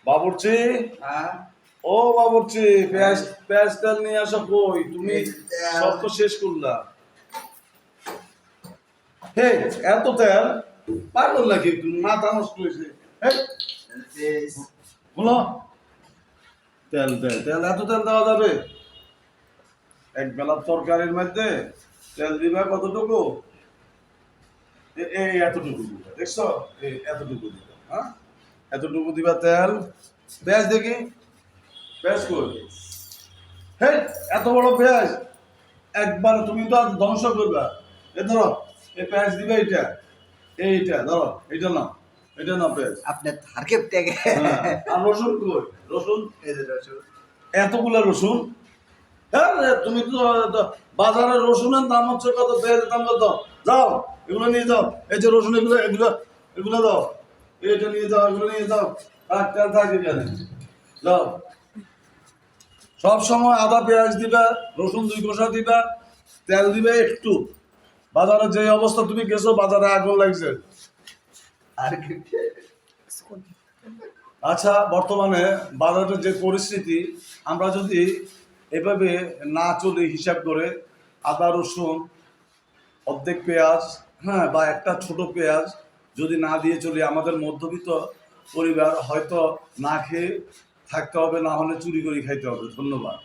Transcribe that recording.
বাবুর্চি, হ্যাঁ ও বাবুর্চি, পেঁয়াজ পেঁয়াজ তেল নিয়ে আসো। কই তুমি? সব তো শেষ করলা। হে, এত তেল পাগল নাকি তুমি? মাথা নষ্ট হয়েছে। বলো, তেল তেল তেল, এত তেল দেওয়া যাবে? এক বেলা তরকারির মধ্যে তেল দিবা কতটুকু? এই এতটুকু দিবা, দেখছো? এই এতটুকু দিবা, হ্যাঁ, এতটুকু দিবা তেল। পেঁয়াজ দেখি, পেঁয়াজ কই? হে, এত বড় পেঁয়াজ একবার তুমি তো আর ধ্বংস করবা। এ ধরো, এই পেঁয়াজ দিবে, এইটা এইটা ধরো, এইটা না, এটা না পেঁয়াজ। আপনার ধারকে টেকে হ্যাঁ, আর রসুন কই? রসুন, এই যে রসুন এতগুলা রসুন। হ্যাঁ রে, তুমি তো বাজারে রসুনের দাম হচ্ছে কত, পেঁয়াজের দাম কত? যাও, এগুলো নিয়ে যাও। এই যে রসুন, এগুলো এগুলো এগুলো দাও, এটা নিয়ে যাও, এগুলো নিয়ে যাও। আর তেল থাকে কেন? যাও। সব সময় আদা পেঁয়াজ দিবা, রসুন 2 কোষা দিবা, তেল দিবে একটু। বাজারে যে অবস্থা, তুমি গেছো বাজারে আগুন লাগছে। আর কি আচ্ছা, বর্তমানে বাজারের যে পরিস্থিতি, আমরা যদি এভাবে না চলি হিসাব করে, আদা রসুন, অর্ধেক পেঁয়াজ, হ্যাঁ, বা একটা ছোট পেঁয়াজ যদি না দিয়ে চলি, আমাদের মধ্যবিত্ত পরিবার হয়তো না খেয়ে থাকতে হবে, না হলে চুরি করে খাইতে হবে। ধন্যবাদ।